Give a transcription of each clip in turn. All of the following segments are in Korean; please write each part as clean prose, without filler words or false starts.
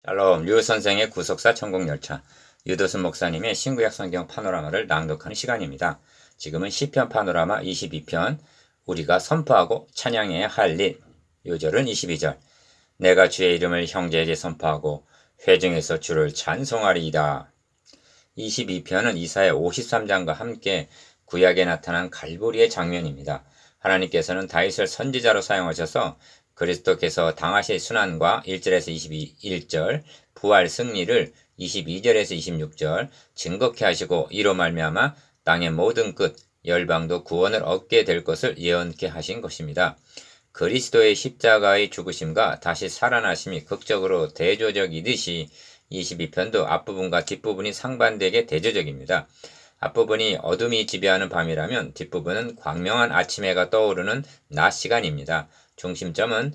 샬롬, 류 선생의 구속사 천국열차, 유도순 목사님의 신구약 성경 파노라마를 낭독하는 시간입니다. 지금은 시편 파노라마 22편, 우리가 선포하고 찬양해야 할 일, 요절은 22절. 내가 주의 이름을 형제에게 선포하고 회중에서 주를 찬송하리이다. 22편은 이사야 53장과 함께 구약에 나타난 갈보리의 장면입니다. 하나님께서는 다윗을 선지자로 사용하셔서 그리스도께서 당하실 순환과 1절에서 21절, 부활 승리를 22절에서 26절 증거케 하시고 이로 말미암아 땅의 모든 끝, 열방도 구원을 얻게 될 것을 예언케 하신 것입니다. 그리스도의 십자가의 죽으심과 다시 살아나심이 극적으로 대조적이듯이 22편도 앞부분과 뒷부분이 상반되게 대조적입니다. 앞부분이 어둠이 지배하는 밤이라면 뒷부분은 광명한 아침해가 떠오르는 낮 시간입니다. 중심점은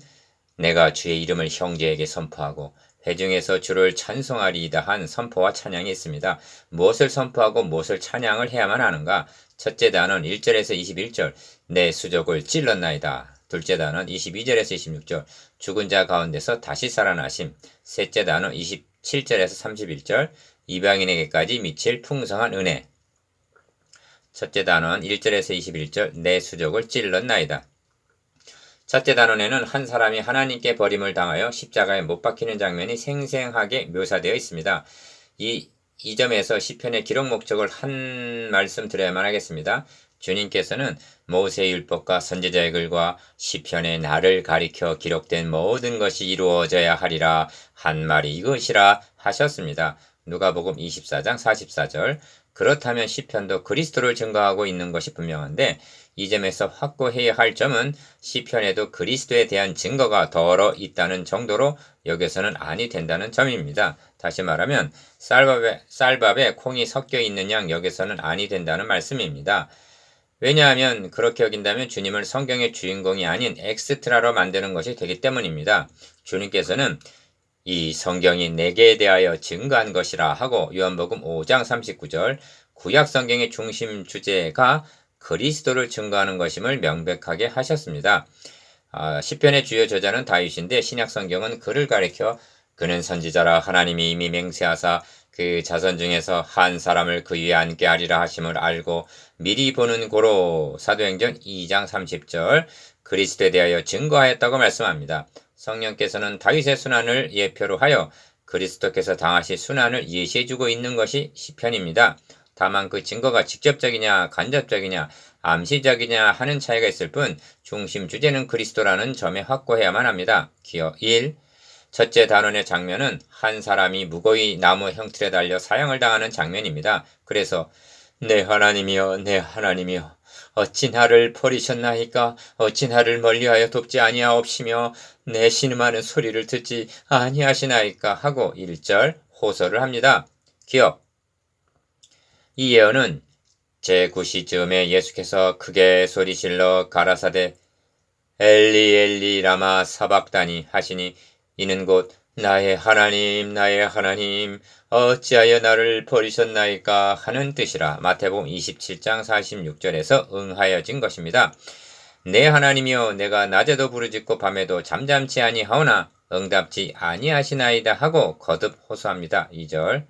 내가 주의 이름을 형제에게 선포하고 회중에서 주를 찬송하리이다 한 선포와 찬양이 있습니다. 무엇을 선포하고 무엇을 찬양을 해야만 하는가? 첫째 단원 1절에서 21절 내 수족을 찔렀나이다. 둘째 단원 22절에서 26절 죽은 자 가운데서 다시 살아나심. 셋째 단원 27절에서 31절 이방인에게까지 미칠 풍성한 은혜. 첫째 단원 1절에서 21절 내 수족을 찔렀나이다. 첫째 단원에는 한 사람이 하나님께 버림을 당하여 십자가에 못 박히는 장면이 생생하게 묘사되어 있습니다. 이 점에서 시편의 기록 목적을 한 말씀 드려야만 하겠습니다. 주님께서는 모세의 율법과 선지자의 글과 시편의 날을 가리켜 기록된 모든 것이 이루어져야 하리라 한 말이 이것이라 하셨습니다. 누가복음 24장 44절. 그렇다면 시편도 그리스도를 증거하고 있는 것이 분명한데 이 점에서 확고해야 할 점은 시편에도 그리스도에 대한 증거가 더러 있다는 정도로 여기서는 아니 된다는 점입니다. 다시 말하면 쌀밥에 콩이 섞여 있는 양 여기서는 아니 된다는 말씀입니다. 왜냐하면 그렇게 여긴다면 주님을 성경의 주인공이 아닌 엑스트라로 만드는 것이 되기 때문입니다. 주님께서는 이 성경이 내게 대하여 증거한 것이라 하고 요한복음 5장 39절 구약 성경의 중심 주제가 그리스도를 증거하는 것임을 명백하게 하셨습니다. 시편의 주요 저자는 다윗인데 신약 성경은 그를 가리켜 그는 선지자라 하나님이 이미 맹세하사 그 자손 중에서 한 사람을 그 위에 앉게 하리라 하심을 알고 미리 보는 고로 사도행전 2장 30절 그리스도에 대하여 증거하였다고 말씀합니다. 성령께서는 다윗의 순환을 예표로 하여 그리스도께서 당하실 순환을 예시해주고 있는 것이 시편입니다. 다만 그 증거가 직접적이냐 간접적이냐 암시적이냐 하는 차이가 있을 뿐 중심 주제는 그리스도라는 점에 확고해야만 합니다. 기어 1. 첫째 단원의 장면은 한 사람이 무거이 나무 형틀에 달려 사형을 당하는 장면입니다. 그래서 내 하나님이여 내 하나님이여 어찌 나를 버리셨나이까 어찌 나를 멀리하여 돕지 아니하옵시며 내 신음하는 소리를 듣지 아니하시나이까 하고 1절 호소를 합니다. 기억 이 예언은 제9시쯤에 예수께서 크게 소리질러 가라사대 엘리 엘리 라마 사박다니 하시니 이는 곧 나의 하나님 어찌하여 나를 버리셨나이까 하는 뜻이라 마태복음 27장 46절에서 응하여진 것입니다. 내 하나님이여 내가 낮에도 부르짖고 밤에도 잠잠치 아니하오나 응답지 아니하시나이다 하고 거듭 호소합니다. 2절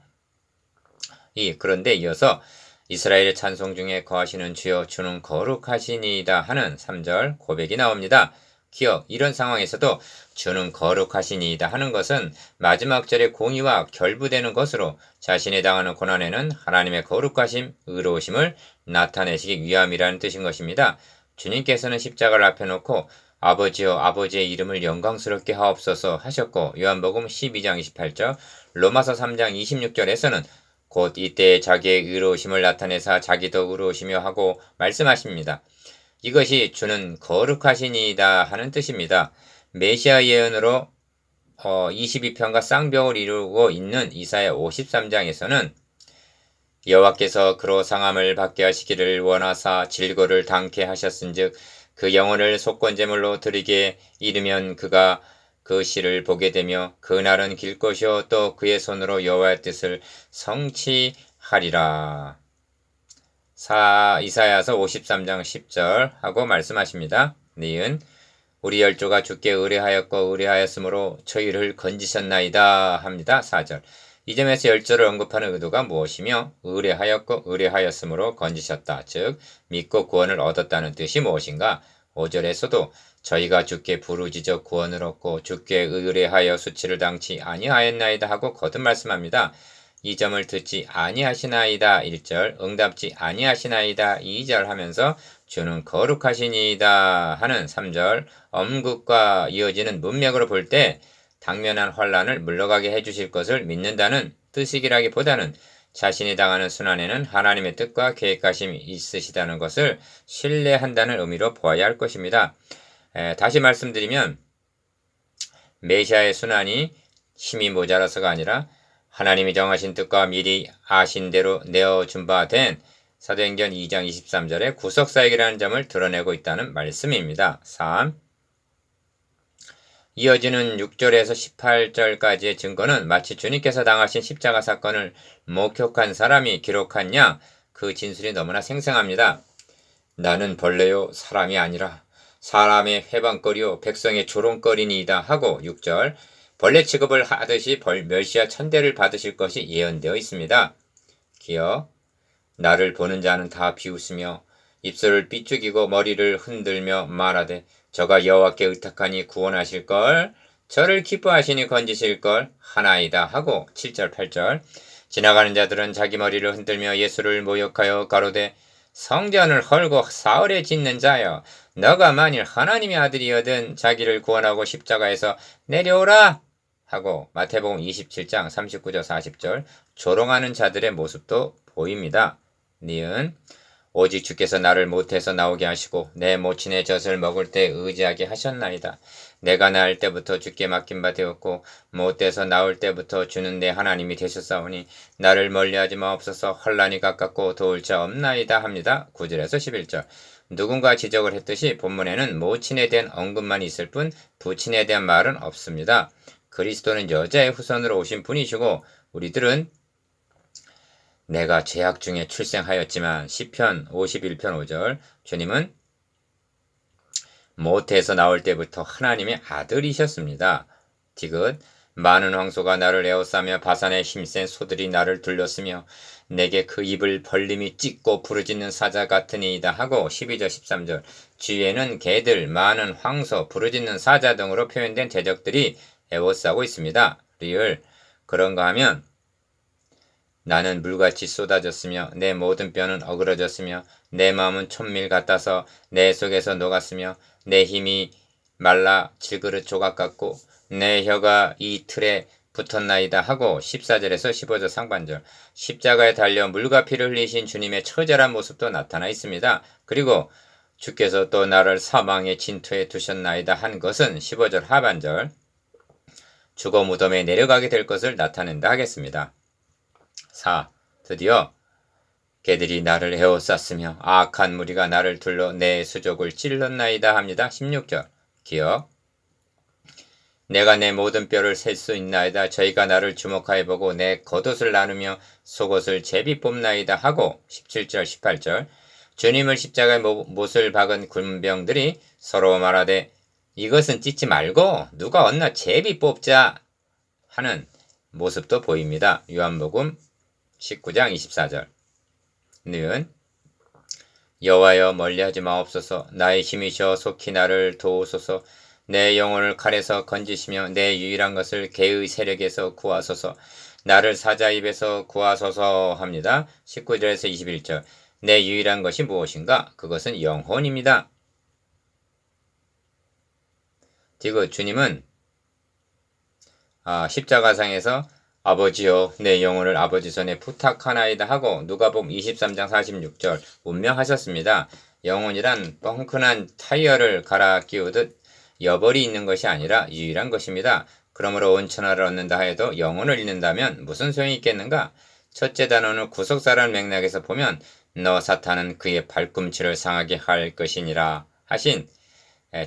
그런데 이어서 이스라엘의 찬송 중에 거하시는 주여 주는 거룩하시니이다 하는 3절 고백이 나옵니다. 기억 이런 상황에서도 주는 거룩하시니이다 하는 것은 마지막 절의 공의와 결부되는 것으로 자신이 당하는 고난에는 하나님의 거룩하심, 의로우심을 나타내시기 위함이라는 뜻인 것입니다. 주님께서는 십자가를 앞에 놓고 아버지여 아버지의 이름을 영광스럽게 하옵소서 하셨고 요한복음 12장 28절 로마서 3장 26절에서는 곧 이때 자기의 의로우심을 나타내사 자기도 의로우시며 하고 말씀하십니다. 이것이 주는 거룩하시니이다 하는 뜻입니다. 메시아 예언으로 22편과 쌍벽을 이루고 있는 이사야 53장에서는 여호와께서 그로 상함을 받게 하시기를 원하사 질고를 당케 하셨은즉 그 영혼을 속건제물로 드리게 이르면 그가 그 시를 보게 되며 그날은 길 것이요 또 그의 손으로 여호와의 뜻을 성취하리라. 이사야서 53장 10절 하고 말씀하십니다. 니은 우리 열조가 주께 의뢰하였고 의뢰하였으므로 저희를 건지셨나이다 합니다. 4절. 이 점에서 열조를 언급하는 의도가 무엇이며 의뢰하였고 의뢰하였으므로 건지셨다. 즉 믿고 구원을 얻었다는 뜻이 무엇인가? 5절에서도 저희가 주께 부르짖어 구원을 얻고 주께 의뢰하여 수치를 당치 아니하였나이다 하고 거듭 말씀합니다. 이 점을 듣지 아니하시나이다 1절, 응답지 아니하시나이다 2절 하면서 주는 거룩하시니이다 하는 3절 언급과 이어지는 문맥으로 볼 때 당면한 환란을 물러가게 해주실 것을 믿는다는 뜻이기라기보다는 자신이 당하는 순환에는 하나님의 뜻과 계획하심이 있으시다는 것을 신뢰한다는 의미로 보아야 할 것입니다. 다시 말씀드리면 메시아의 순환이 힘이 모자라서가 아니라 하나님이 정하신 뜻과 미리 아신 대로 내어준 바 된 사도행전 2장 23절의 구속사역이라는 점을 드러내고 있다는 말씀입니다. 3. 이어지는 6절에서 18절까지의 증거는 마치 주님께서 당하신 십자가 사건을 목격한 사람이 기록한 양 그 진술이 너무나 생생합니다. 나는 벌레요 사람이 아니라 사람의 회방거리요 백성의 조롱거리니이다 하고 6절 벌레 취급을 하듯이 멸시와 천대를 받으실 것이 예언되어 있습니다. 기억 나를 보는 자는 다 비웃으며 입술을 삐죽이고 머리를 흔들며 말하되 저가 여호와께 의탁하니 구원하실걸 저를 기뻐하시니 건지실걸 하나이다 하고 7절 8절 지나가는 자들은 자기 머리를 흔들며 예수를 모욕하여 가로되 성전을 헐고 사흘에 짓는 자여 너가 만일 하나님의 아들이거든 자기를 구원하고 십자가에서 내려오라 하고 마태복음 27장 39절 40절 조롱하는 자들의 모습도 보입니다. 니은 오직 주께서 나를 못해서 나오게 하시고 내 모친의 젖을 먹을 때 의지하게 하셨나이다. 내가 낳을 때부터 주께 맡긴 바 되었고 못돼서 나올 때부터 주는 내 하나님이 되셨사오니 나를 멀리하지 마옵소서. 환난이 가깝고 도울 자 없나이다 합니다. 9절에서 11절 누군가 지적을 했듯이 본문에는 모친에 대한 언급만 있을 뿐 부친에 대한 말은 없습니다. 그리스도는 여자의 후손으로 오신 분이시고 우리들은 내가 죄악 중에 출생하였지만 시편 51편 5절 주님은 모태에서 나올 때부터 하나님의 아들이셨습니다. 디귿 많은 황소가 나를 에워싸며 바산의 힘센 소들이 나를 둘렀으며 내게 그 입을 벌림이 찢고 부르짖는 사자 같으니이다 하고 12절 13절 주위에는 개들, 많은 황소, 부르짖는 사자 등으로 표현된 대적들이 에워싸고 있습니다. 리을 그런가 하면 나는 물같이 쏟아졌으며 내 모든 뼈는 어그러졌으며 내 마음은 촛밀 같아서 내 속에서 녹았으며 내 힘이 말라 질그릇 조각 같고 내 혀가 이 틀에 붙었나이다 하고 14절에서 15절 상반절 십자가에 달려 물과 피를 흘리신 주님의 처절한 모습도 나타나 있습니다. 그리고 주께서 또 나를 사망의 진토에 두셨나이다 한 것은 15절 하반절 죽어 무덤에 내려가게 될 것을 나타낸다 하겠습니다. 4. 드디어 개들이 나를 에워쌌으며 악한 무리가 나를 둘러 내 수족을 찔렀나이다 합니다. 16절 기억 내가 내 모든 뼈를 셀 수 있나이다. 저희가 나를 주목하여 보고 내 겉옷을 나누며 속옷을 제비 뽑나이다 하고 17절 18절 주님을 십자가에 못을 박은 군병들이 서로 말하되 이것은 찢지 말고 누가 얻나 제비 뽑자 하는 모습도 보입니다. 요한복음 19장 24절 는 여호와여 멀리하지 마옵소서. 나의 힘이셔 속히 나를 도우소서. 내 영혼을 칼에서 건지시며 내 유일한 것을 개의 세력에서 구하소서. 나를 사자 입에서 구하소서 합니다. 19절에서 21절 내 유일한 것이 무엇인가? 그것은 영혼입니다. 디귿 주님은 십자가상에서 아버지여 내 영혼을 아버지 손에 부탁하나이다 하고 누가복음 23장 46절 운명하셨습니다. 영혼이란 뻥큰한 타이어를 갈아 끼우듯 여벌이 있는 것이 아니라 유일한 것입니다. 그러므로 온 천하를 얻는다 해도 영혼을 잃는다면 무슨 소용이 있겠는가? 첫째 단어는 구속사라는 맥락에서 보면 너 사탄은 그의 발꿈치를 상하게 할 것이니라 하신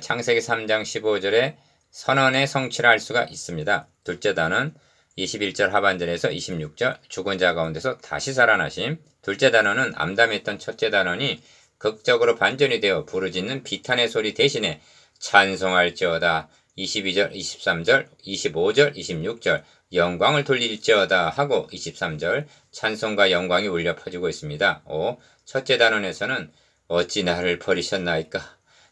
창세기 3장 15절의 선언의 성취를 할 수가 있습니다. 둘째 단어는 21절 하반절에서 26절 죽은 자 가운데서 다시 살아나심. 둘째 단어는 암담했던 첫째 단원이 극적으로 반전이 되어 부르짖는 비탄의 소리 대신에 찬송할지어다. 22절, 23절, 25절, 26절 영광을 돌릴지어다 하고 23절 찬송과 영광이 울려 퍼지고 있습니다. 5. 첫째 단원에서는 어찌 나를 버리셨나이까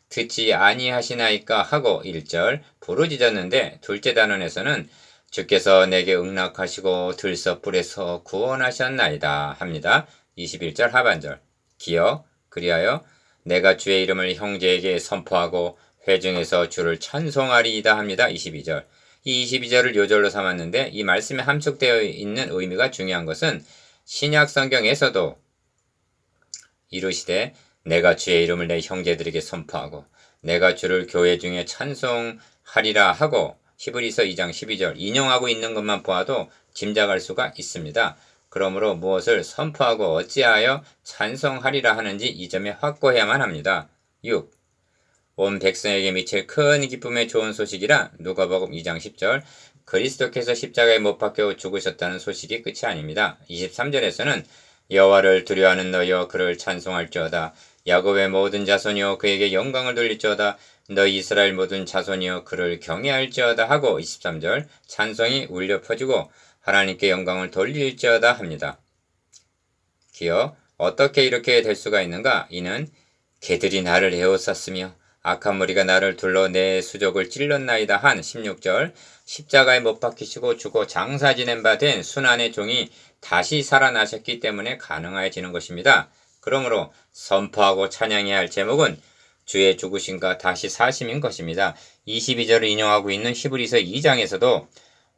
듣지 아니하시나이까 하고 1절 부르짖었는데 둘째 단원에서는 주께서 내게 응낙하시고 들서불에서 구원하셨나이다 합니다. 21절 하반절 기여 그리하여 내가 주의 이름을 형제에게 선포하고 회중에서 주를 찬송하리이다 합니다. 22절 이 22절을 요절로 삼았는데 이 말씀에 함축되어 있는 의미가 중요한 것은 신약 성경에서도 이르시되 내가 주의 이름을 내 형제들에게 선포하고 내가 주를 교회 중에 찬송하리라 하고 히브리서 2장 12절 인용하고 있는 것만 보아도 짐작할 수가 있습니다. 그러므로 무엇을 선포하고 어찌하여 찬송하리라 하는지 이 점에 확고해야만 합니다. 6. 온 백성에게 미칠 큰 기쁨의 좋은 소식이라 누가복음 2장 10절 그리스도께서 십자가에 못 박혀 죽으셨다는 소식이 끝이 아닙니다. 23절에서는 여호와를 두려워하는 너희여 그를 찬송할지어다. 야곱의 모든 자손이여 그에게 영광을 돌릴지어다. 너희 이스라엘 모든 자손이여 그를 경외할지어다 하고 23절 찬송이 울려 퍼지고 하나님께 영광을 돌릴지어다 합니다. 기여 어떻게 이렇게 될 수가 있는가? 이는 개들이 나를 에워쌌으며 악한 무리가 나를 둘러 내 수족을 찔렀나이다 한 16절 십자가에 못 박히시고 죽어 장사 지낸 바 된 순환의 종이 다시 살아나셨기 때문에 가능해지는 것입니다. 그러므로 선포하고 찬양해야 할 제목은 주의 죽으심과 다시 사심인 것입니다. 22절을 인용하고 있는 히브리서 2장에서도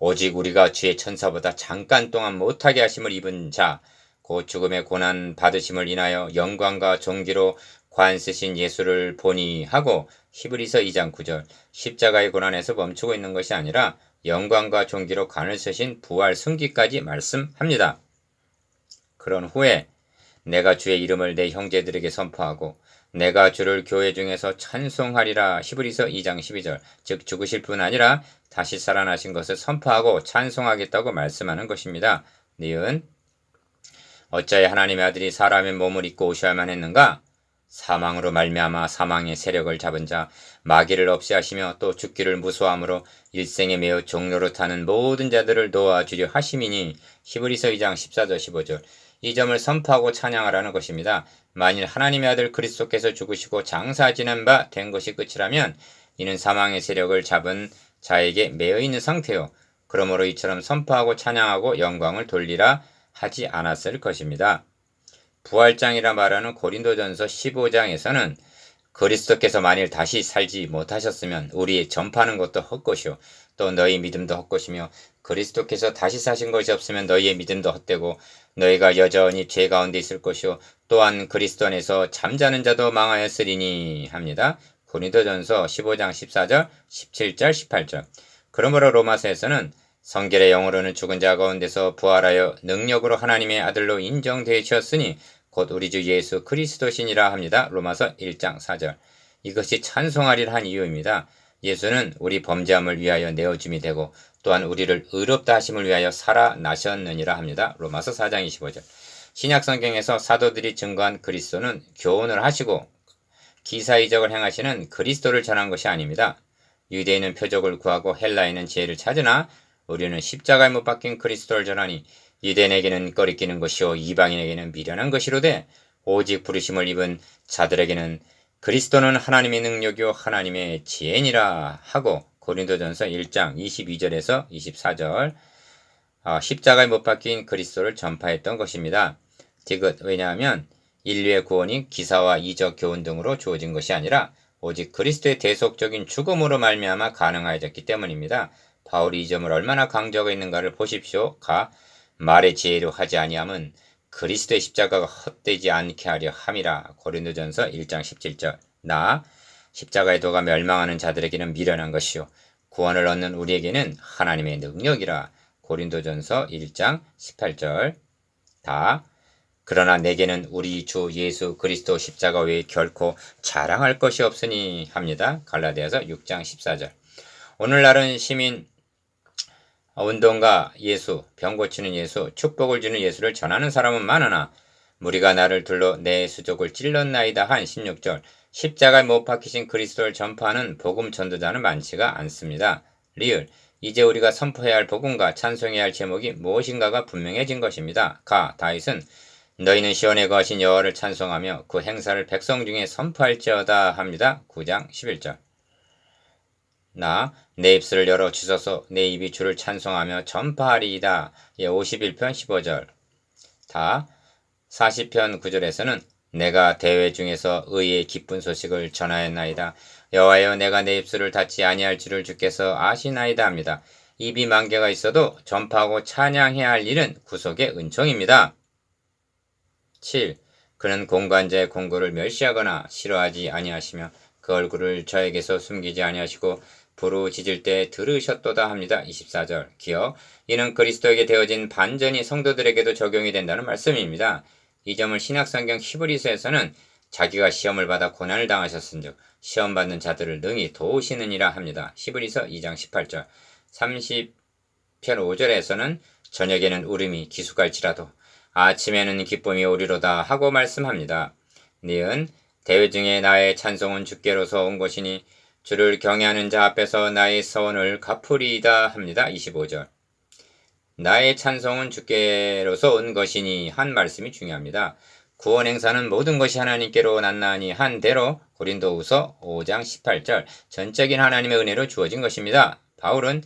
오직 우리가 주의 천사보다 잠깐 동안 못하게 하심을 입은 자 곧 죽음의 고난 받으심을 인하여 영광과 존귀로 관 쓰신 예수를 보니 하고 히브리서 2장 9절 십자가의 고난에서 멈추고 있는 것이 아니라 영광과 존귀로 관을 쓰신 부활 승기까지 말씀합니다. 그런 후에 내가 주의 이름을 내 형제들에게 선포하고 내가 주를 교회 중에서 찬송하리라 히브리서 2장 12절 즉 죽으실 뿐 아니라 다시 살아나신 것을 선포하고 찬송하겠다고 말씀하는 것입니다. 니은 어찌하여 하나님의 아들이 사람의 몸을 입고 오셔야만 했는가? 사망으로 말미암아 사망의 세력을 잡은 자 마귀를 없이 하시며 또 죽기를 무소함으로 일생에 매우 종로로 타는 모든 자들을 도와주려 하심이니 히브리서 2장 14절 15절 이 점을 선포하고 찬양하라는 것입니다. 만일 하나님의 아들 그리스도께서 죽으시고 장사 지낸 바 된 것이 끝이라면 이는 사망의 세력을 잡은 자에게 매여 있는 상태요. 그러므로 이처럼 선포하고 찬양하고 영광을 돌리라 하지 않았을 것입니다. 부활장이라 말하는 고린도전서 15장에서는 그리스도께서 만일 다시 살지 못하셨으면 우리 전파하는 것도 헛것이요 또 너희 믿음도 헛것이며 그리스도께서 다시 사신 것이 없으면 너희의 믿음도 헛되고 너희가 여전히 죄 가운데 있을 것이요 또한 그리스도 안에서 잠자는 자도 망하였으리니 합니다. 고린도전서 15장 14절 17절 18절 그러므로 로마서에서는 성결의 영으로는 죽은 자 가운데서 부활하여 능력으로 하나님의 아들로 인정되셨으니 곧 우리 주 예수 그리스도시니라 합니다. 로마서 1장 4절 이것이 찬송하리라 한 이유입니다. 예수는 우리 범죄함을 위하여 내어줌이 되고 또한 우리를 의롭다 하심을 위하여 살아나셨느니라 합니다. 로마서 4장 25절 신약성경에서 사도들이 증거한 그리스도는 교훈을 하시고 기사이적을 행하시는 그리스도를 전한 것이 아닙니다. 유대인은 표적을 구하고 헬라인은 지혜를 찾으나 우리는 십자가에 못 박힌 그리스도를 전하니 유대인에게는 꺼리끼는 것이요 이방인에게는 미련한 것이로되 오직 부르심을 입은 자들에게는 그리스도는 하나님의 능력이요 하나님의 지혜니라 하고 고린도전서 1장 22절에서 24절 십자가에 못 박힌 그리스도를 전파했던 것입니다. 디귿 왜냐하면 인류의 구원이 기사와 이적 교훈 등으로 주어진 것이 아니라 오직 그리스도의 대속적인 죽음으로 말미암아 가능하여졌기 때문입니다. 바울이 이 점을 얼마나 강조하고 있는가를 보십시오. 말의 지혜로 하지 아니함은 그리스도의 십자가가 헛되지 않게 하려 함이라. 고린도전서 1장 17절 십자가의 도가 멸망하는 자들에게는 미련한 것이요 구원을 얻는 우리에게는 하나님의 능력이라. 고린도전서 1장 18절 그러나 내게는 우리 주 예수 그리스도 십자가 외에 결코 자랑할 것이 없으니 합니다. 갈라디아서 6장 14절 오늘날은 시민 운동가 예수, 병 고치는 예수, 축복을 주는 예수를 전하는 사람은 많으나 무리가 나를 둘러 내 수족을 찔렀나이다 한 16절 십자가에 못 박히신 그리스도를 전파하는 복음 전도자는 많지가 않습니다. 리을, 이제 우리가 선포해야 할 복음과 찬송해야 할 제목이 무엇인가가 분명해진 것입니다. 가, 다윗은 너희는 시온에 거하신 여호와를 찬송하며 그 행사를 백성 중에 선포할지어다 합니다. 9장 11절. 나, 내 입술을 열어 주소서 내 입이 주를 찬송하며 전파하리이다. 51편 15절. 다, 40편 9절에서는 내가 대회 중에서 의의 기쁜 소식을 전하였나이다. 여호와여 내가 내 입술을 닫지 아니할 줄을 주께서 아시나이다 합니다. 입이 만 개가 있어도 전파하고 찬양해야 할 일은 구속의 은총입니다. 7. 그는 공관자의 공고를 멸시하거나 싫어하지 아니하시며 그 얼굴을 저에게서 숨기지 아니하시고 부르짖을 때 들으셨도다 합니다. 24절. 기억. 이는 그리스도에게 되어진 반전이 성도들에게도 적용이 된다는 말씀입니다. 이 점을 신약성경 히브리서에서는 자기가 시험을 받아 고난을 당하셨은즉 시험 받는 자들을 능히 도우시느니라 합니다. 히브리서 2장 18절. 30편 5절에서는 저녁에는 울음이 기수갈지라도 아침에는 기쁨이 오리로다 하고 말씀합니다. 니은 대회 중에 나의 찬송은 주께로서 온 것이니 주를 경외하는 자 앞에서 나의 서원을 갚으리이다 합니다. 25절. 나의 찬송은 주께로서 온 것이니 한 말씀이 중요합니다. 구원 행사는 모든 것이 하나님께로 났나니 한 대로 고린도후서 5장 18절 전적인 하나님의 은혜로 주어진 것입니다. 바울은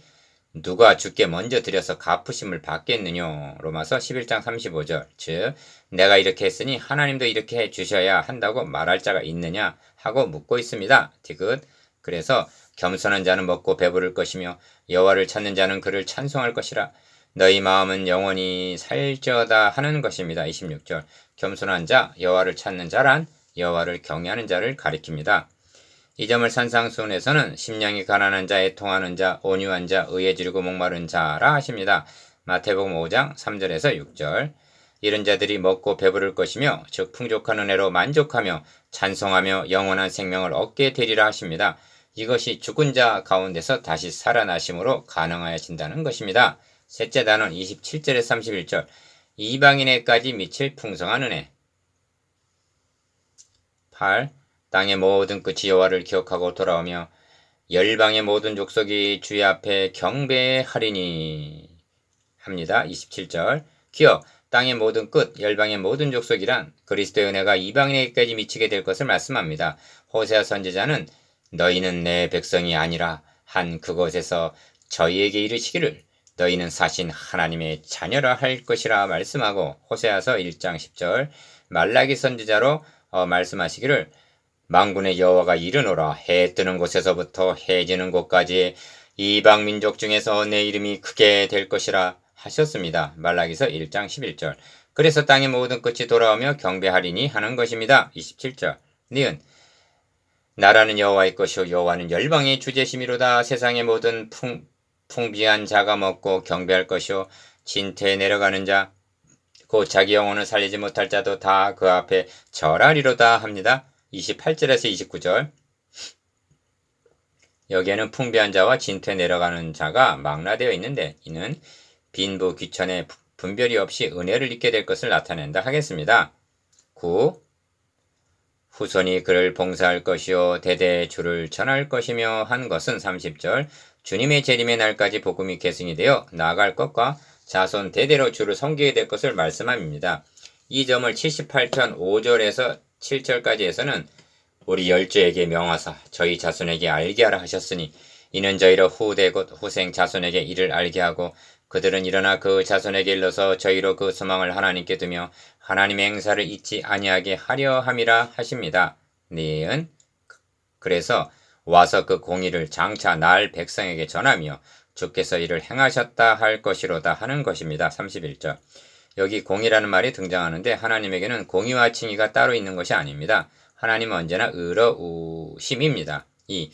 누가 주께 먼저 드려서 갚으심을 받겠느냐 로마서 11장 35절 즉 내가 이렇게 했으니 하나님도 이렇게 해주셔야 한다고 말할 자가 있느냐 하고 묻고 있습니다. 디귿. 그래서 겸손한 자는 먹고 배부를 것이며 여호와를 찾는 자는 그를 찬송할 것이라. 너희 마음은 영원히 살지어다 하는 것입니다. 26절. 겸손한 자, 여호와를 찾는 자란 여호와를 경외하는 자를 가리킵니다. 이 점을 산상수훈에서는 심령이 가난한 자, 애통하는 자, 온유한 자, 의에 지르고 목마른 자라 하십니다. 마태복음 5장 3절에서 6절. 이런 자들이 먹고 배부를 것이며 즉 풍족한 은혜로 만족하며 찬송하며 영원한 생명을 얻게 되리라 하십니다. 이것이 죽은 자 가운데서 다시 살아나심으로 가능하여진다는 것입니다. 셋째 단원 27절에서 31절. 이방인에까지 미칠 풍성한 은혜. 8. 땅의 모든 끝이 여호와를 기억하고 돌아오며 열방의 모든 족속이 주의 앞에 경배하리니 합니다. 27절. 기억. 땅의 모든 끝, 열방의 모든 족속이란 그리스도의 은혜가 이방인에게까지 미치게 될 것을 말씀합니다. 호세아 선지자는 너희는 내 백성이 아니라 한 그곳에서 저희에게 이르시기를 너희는 사신 하나님의 자녀라 할 것이라 말씀하고 호세아서 1장 10절 말라기 선지자로 말씀하시기를 만군의 여호와가 이르노라 해 뜨는 곳에서부터 해 지는 곳까지 이방 민족 중에서 내 이름이 크게 될 것이라 하셨습니다. 말라기서 1장 11절. 그래서 땅의 모든 끝이 돌아오며 경배하리니 하는 것입니다. 27절. 니은 나라는 여호와의 것이요 여호와는 열방의 주제심이로다. 세상의 모든 풍비한 자가 먹고 경배할 것이요 진퇴에 내려가는 자 곧 자기 영혼을 살리지 못할 자도 다 그 앞에 절하리로다 합니다. 28절에서 29절. 여기에는 풍비한 자와 진퇴 내려가는 자가 망라되어 있는데 이는 빈부 귀천에 분별이 없이 은혜를 입게 될 것을 나타낸다 하겠습니다. 9. 후손이 그를 봉사할 것이요 대대의 주를 전할 것이며 한 것은 30절. 주님의 재림의 날까지 복음이 계승이 되어 나아갈 것과 자손 대대로 주를 섬기게 될 것을 말씀합니다. 이 점을 78편 5절에서 7절까지에서는 우리 열조에게 명하사 저희 자손에게 알게 하라 하셨으니 이는 저희로 후대 곧 후생 자손에게 이를 알게 하고 그들은 일어나 그 자손에게 일러서 저희로 그 소망을 하나님께 두며 하나님의 행사를 잊지 아니하게 하려 함이라 하십니다. 니은 그래서 와서 그 공의를 장차 날 백성에게 전하며 주께서 이를 행하셨다 할 것이로다 하는 것입니다. 31절. 여기 공의라는 말이 등장하는데 하나님에게는 공의와 칭의가 따로 있는 것이 아닙니다. 하나님은 언제나 의로우심입니다. 이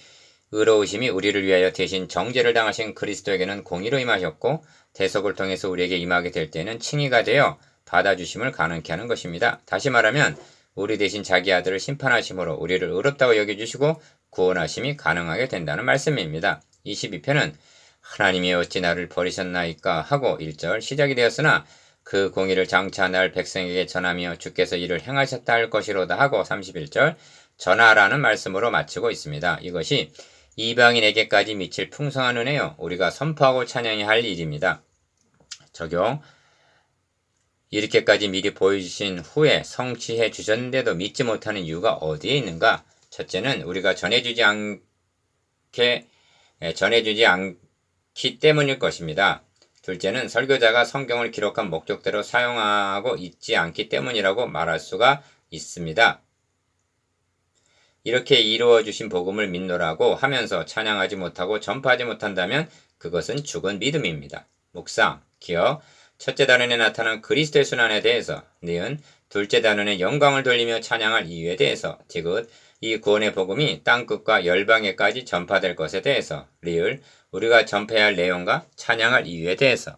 의로우심이 우리를 위하여 대신 정죄를 당하신 그리스도에게는 공의로 임하셨고 대속을 통해서 우리에게 임하게 될 때는 칭의가 되어 받아주심을 가능케 하는 것입니다. 다시 말하면 우리 대신 자기 아들을 심판하심으로 우리를 의롭다고 여겨주시고 구원하심이 가능하게 된다는 말씀입니다. 22편은 하나님이 어찌 나를 버리셨나이까 하고 1절 시작이 되었으나 그 공의를 장차 날 백성에게 전하며 주께서 이를 행하셨다 할 것이로다 하고 31절 전하라는 말씀으로 마치고 있습니다. 이것이 이방인에게까지 미칠 풍성한 은혜요, 우리가 선포하고 찬양해야 할 일입니다. 적용. 이렇게까지 미리 보여주신 후에 성취해 주셨는데도 믿지 못하는 이유가 어디에 있는가? 첫째는 우리가 전해주지 않기 때문일 것입니다. 둘째는 설교자가 성경을 기록한 목적대로 사용하고 있지 않기 때문이라고 말할 수가 있습니다. 이렇게 이루어 주신 복음을 믿노라고 하면서 찬양하지 못하고 전파하지 못한다면 그것은 죽은 믿음입니다. 묵상, 기억. 첫째 단원에 나타난 그리스도의 순환에 대해서, 니은 둘째 단원의 영광을 돌리며 찬양할 이유에 대해서, 디귿 이 구원의 복음이 땅끝과 열방에까지 전파될 것에 대해서, 리을 우리가 전파해야 할 내용과 찬양할 이유에 대해서.